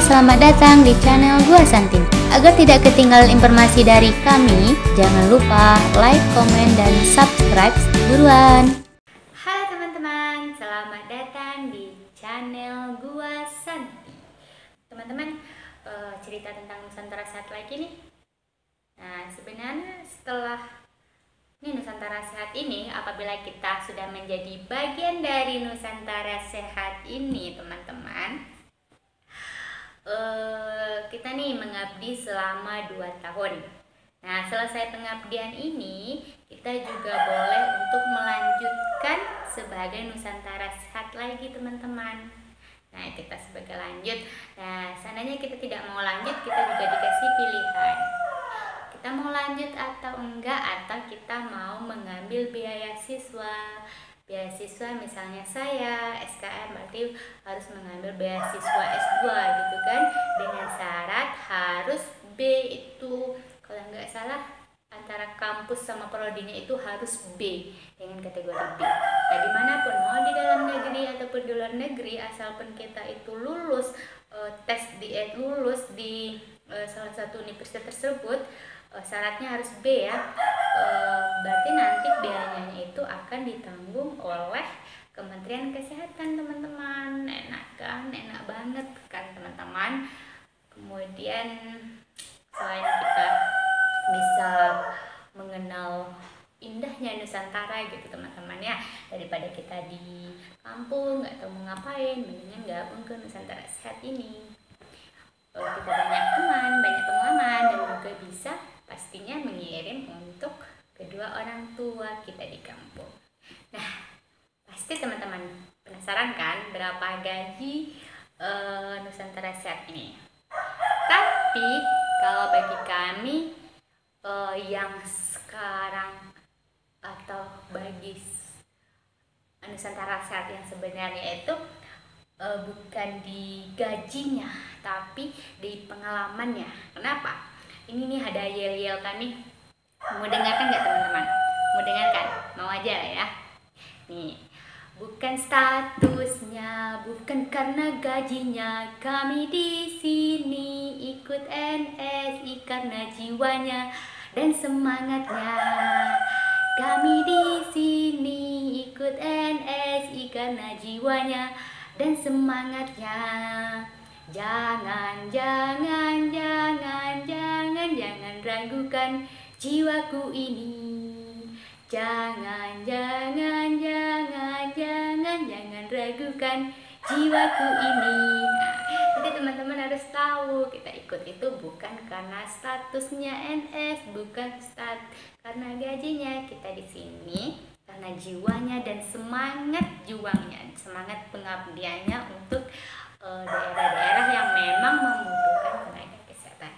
selamat datang di channel Gua Santin. Agar tidak ketinggalan informasi dari kami, jangan lupa like, komen, dan subscribe buruan. Halo teman-teman, selamat datang di channel Gua Santin. Teman-teman, cerita tentang Nusantara Sehat lagi nih. Nah, sebenarnya setelah Nusantara Sehat ini, apabila kita sudah menjadi bagian dari Nusantara Sehat ini, teman-teman, kita nih mengabdi selama 2 tahun. Nah, selesai pengabdian ini, kita juga boleh untuk melanjutkan sebagai Nusantara Sehat lagi, teman-teman. Nah, kita sebagai lanjut. Nah, seandainya kita tidak mau lanjut, kita juga dikasih pilihan. Kita mau lanjut atau enggak, atau kita mau mengambil biaya siswa. Beasiswa misalnya saya SKM berarti harus mengambil beasiswa S2 gitu kan, dengan syarat harus B itu, kalau nggak salah antara kampus sama prodinya itu harus B dengan kategori B. Nah, dimanapun, mau di dalam negeri ataupun di luar negeri, asalkan kita itu lulus tes lulus di salah satu universitas tersebut, syaratnya harus B ya. Berarti nanti biayanya itu akan ditanggung oleh Kementerian Kesehatan, teman-teman. Enak kan? Enak banget kan, teman-teman. Kemudian selain kita bisa mengenal indahnya Nusantara gitu, teman-teman ya, daripada kita di kampung nggak tahu mau ngapain, mendingan gabung ke Nusantara Sehat ini. Kita banyak teman, banyak pengalaman, dan juga bisa pastinya mengirim untuk kedua orang tua kita di kampung. Nah, pasti teman-teman penasaran kan berapa gaji Nusantara Sehat ini. Tapi kalau bagi kami yang sekarang, atau bagi Nusantara Sehat yang sebenarnya itu bukan di gajinya, tapi di pengalamannya. Kenapa? Ini nih ada yel-yel kami. Mau dengarkan nggak, teman-teman? Mau dengarkan? Mau aja ya. Nih, bukan statusnya, bukan karena gajinya, kami di sini ikut NSI karena jiwanya dan semangatnya. Kami di sini ikut NSI karena jiwanya dan semangatnya. Jangan ragukan jiwaku ini. Jangan ragukan jiwaku ini. Nah, jadi teman-teman harus tahu, kita ikut itu bukan karena statusnya NS, bukan karena gajinya. Kita di sini karena jiwanya dan semangat juangnya, semangat pengabdiannya untuk daerah-daerah yang memang membutuhkan tenaga kesehatan.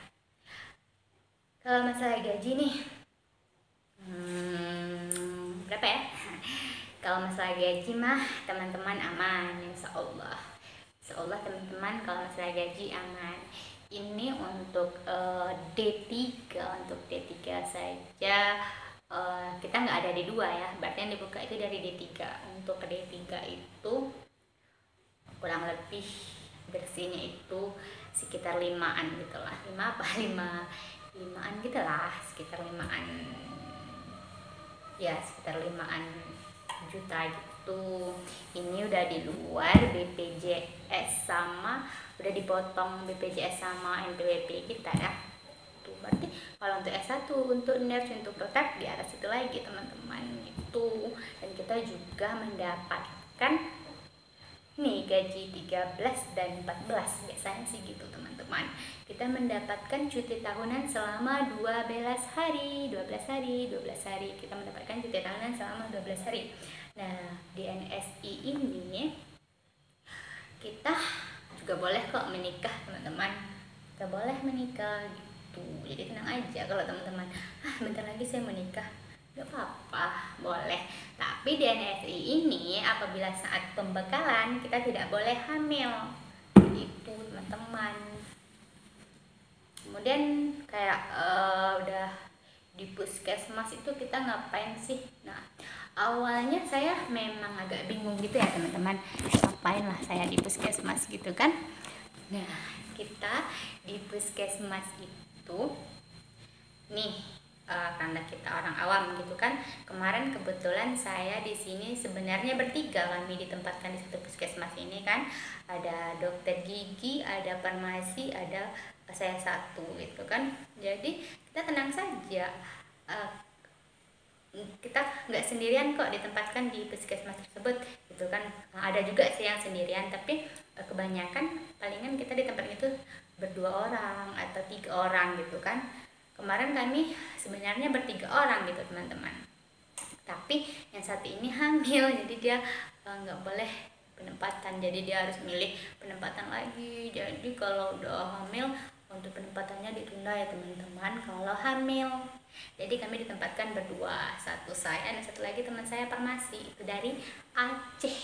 Kalau masalah gaji nih, berapa ya? Kalau masalah gaji mah teman-teman aman, insya Allah. Insya Allah teman-teman, kalau masalah gaji aman. Ini untuk D3, untuk D3 saja. Kita nggak ada D2 ya, berarti yang dibuka itu dari D3. Untuk D3 itu kurang lebih bersihnya itu sekitar 5-an gitu lah, 5-an gitu lah, sekitar 5-an ya, sekitar 5-an juta gitu. Ini udah di luar BPJS sama udah dipotong BPJS sama NPWP kita ya. Tuh, berarti kalau untuk S1, untuk nurse, untuk protap di atas itu lagi, teman-teman itu. Dan kita juga mendapatkan nih gaji 13 dan 14, biasanya sih gitu, teman-teman. Kita mendapatkan cuti tahunan selama 12 hari. Kita mendapatkan cuti tahunan selama 12 hari. Nah, di NSI ini kita juga boleh kok menikah, teman-teman. Kita boleh menikah gitu. Jadi tenang aja kalau teman-teman, bentar lagi saya menikah, gak apa-apa, boleh. Tapi di NSI ini apabila saat pembekalan kita tidak boleh hamil, itu teman-teman. Kemudian kayak udah di puskesmas itu kita ngapain sih? Nah, awalnya saya memang agak bingung gitu ya, teman-teman, ngapain lah saya di puskesmas gitu kan. Nah, kita di puskesmas itu nih, karena kita orang awam gitu kan. Kemarin kebetulan saya di sini sebenarnya bertiga, kami ditempatkan di satu puskesmas ini kan. Ada dokter gigi, ada farmasi, ada saya satu gitu kan. Jadi kita tenang saja. Kita nggak sendirian kok ditempatkan di puskesmas tersebut gitu kan. Ada juga sih yang sendirian, tapi kebanyakan palingan kita di tempat itu berdua orang atau 3 orang gitu kan. Kemarin kami sebenarnya bertiga orang gitu teman-teman, tapi yang satu ini hamil, jadi dia nggak boleh penempatan, jadi dia harus milih penempatan lagi. Jadi kalau udah hamil untuk penempatannya ditunda ya teman-teman kalau hamil. Jadi kami ditempatkan berdua, satu saya dan satu lagi teman saya farmasi, itu dari Aceh,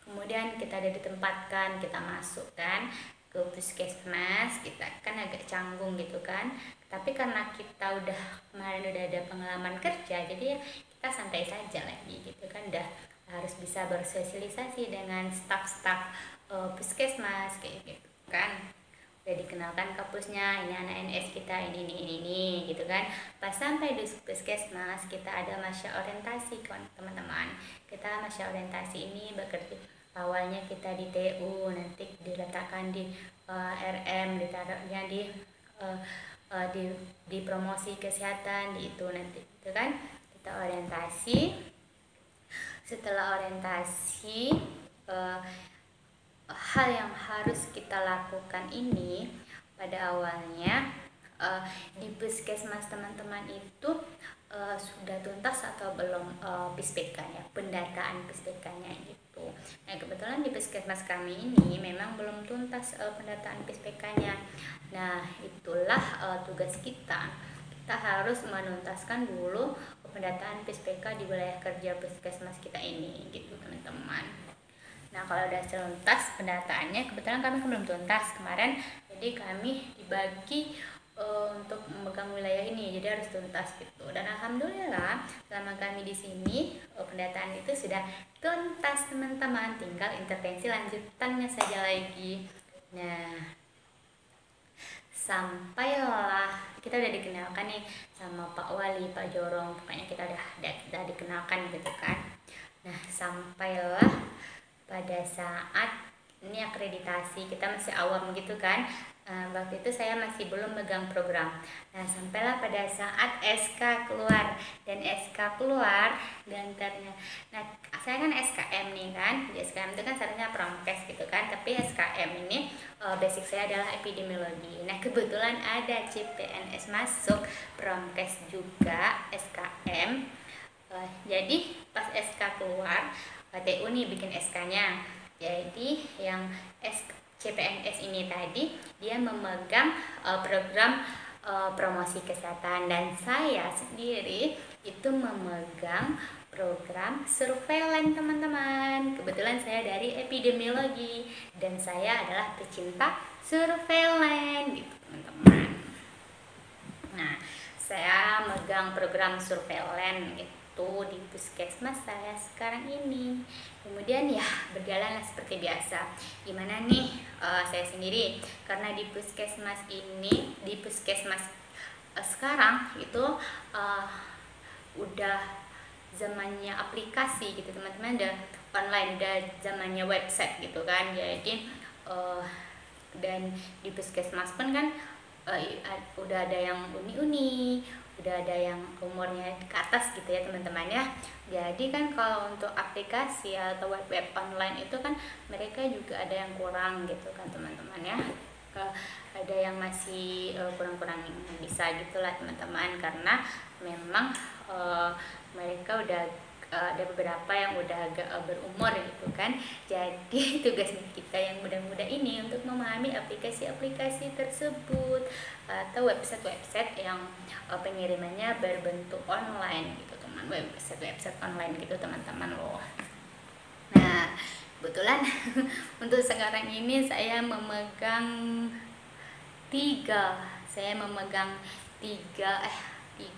Kemudian kita ada ditempatkan, kita masuk kan ke puskesmas. Kita kan agak canggung gitu kan, tapi karena kita udah kemarin udah ada pengalaman kerja, jadi ya kita santai saja lagi gitu kan. Udah harus bisa bersosialisasi dengan staf-staf puskesmas kayak gitu kan. Udah dikenalkan kampusnya, ini anak NS kita, ini gitu kan. Pas sampai di puskesmas kita ada masa orientasi kan teman-teman. Kita masa orientasi ini bekerja, awalnya kita di TU, nanti diletakkan di RM, ditaruhnya di promosi kesehatan di itu nanti itu kan. Kita orientasi. Setelah orientasi, hal yang harus kita lakukan ini pada awalnya di puskesmas teman-teman itu sudah tuntas atau belum PISPK-nya, pendataan PISPK-nya gitu. Nah kebetulan di puskesmas kami ini memang belum tuntas pendataan PISPK-nya. Nah itulah tugas kita. Kita harus menuntaskan dulu pendataan PISPK di wilayah kerja puskesmas kita ini gitu teman-teman. Nah kalau udah tuntas pendataannya, kebetulan kami belum tuntas kemarin, jadi kami dibagi untuk memegang wilayah ini, jadi harus tuntas gitu. Dan alhamdulillah selama kami di sini pendataan itu sudah tuntas teman-teman, tinggal intervensi lanjutannya saja lagi. Nah sampailah kita udah dikenalkan nih sama Pak Wali, Pak Jorong, pokoknya kita udah dikenalkan gitu kan. Nah sampailah pada saat ini akreditasi, kita masih awam gitu kan. Waktu itu saya masih belum megang program. Nah sampailah pada saat SK keluar, dan SK keluar dan ternyata, nah saya kan SKM nih kan, di SKM itu kan syaratnya promkes gitu kan, tapi SKM ini basic saya adalah epidemiologi. Nah kebetulan ada CPNS masuk, promkes juga, SKM. Jadi pas SK keluar, TU nih bikin SK-nya. Jadi yang CPNS ini tadi dia memegang program promosi kesehatan, dan saya sendiri itu memegang program surveillance teman-teman. Kebetulan saya dari epidemiologi dan saya adalah pecinta surveillance gitu teman-teman. Nah saya megang program surveillance gitu di puskesmas saya sekarang ini. Kemudian ya berjalanlah seperti biasa. Gimana nih saya sendiri, karena di puskesmas ini, di puskesmas sekarang itu udah zamannya aplikasi gitu teman-teman, udah online, udah zamannya website gitu kan. Jadi dan di puskesmas pun kan udah ada yang uni-uni, udah ada yang umurnya ke atas gitu ya teman-teman ya. Jadi kan kalau untuk aplikasi atau web online itu kan mereka juga ada yang kurang gitu kan teman-teman ya. Ada yang masih kurang-kurang bisa gitulah teman-teman, karena memang mereka udah ada beberapa yang udah agak berumur gitu kan. Jadi tugas kita yang muda-muda ini untuk memahami aplikasi-aplikasi tersebut atau website-website yang pengirimannya berbentuk online gitu teman, website online gitu teman-teman loh. Nah kebetulan untuk sekarang ini saya memegang tiga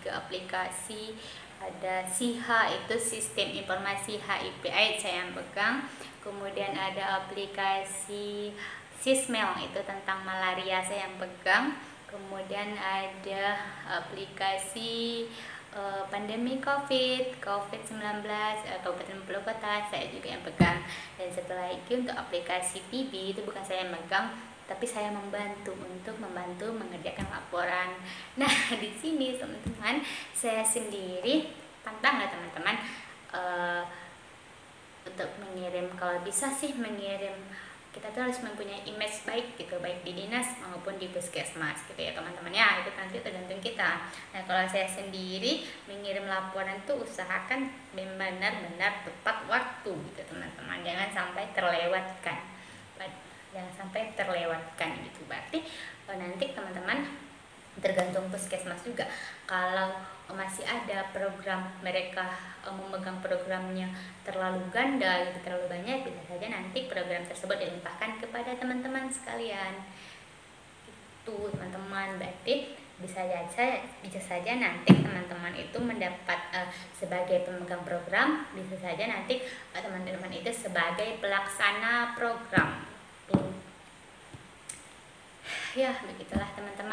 aplikasi. ada SIHA, itu sistem informasi HIV/AIDS saya yang pegang. Kemudian ada aplikasi Sismel, itu tentang malaria saya yang pegang. Kemudian ada aplikasi pandemi COVID-19 Kabupaten Bogor Kota, saya juga yang pegang. Dan setelah itu untuk aplikasi TB itu bukan saya yang megang, tapi saya membantu mengerjakan laporan. Nah, di sini teman-teman, saya sendiri pantang nggak teman-teman untuk mengirim, kalau bisa sih mengirim, kita tuh harus mempunyai image baik gitu, baik di dinas maupun di puskesmas gitu ya teman-teman ya, itu nanti tergantung kita. Nah, kalau saya sendiri mengirim laporan tuh usahakan benar-benar tepat waktu gitu teman-teman, jangan sampai terlewatkan gitu. Berarti nanti teman-teman tergantung puskesmas juga, kalau masih ada program mereka memegang programnya terlalu ganda gitu, terlalu banyak, bisa saja nanti program tersebut dilimpahkan kepada teman-teman sekalian itu teman-teman. Berarti bisa saja nanti teman-teman itu mendapat sebagai pemegang program, bisa saja nanti teman-teman itu sebagai pelaksana program. Ya begitulah teman-teman.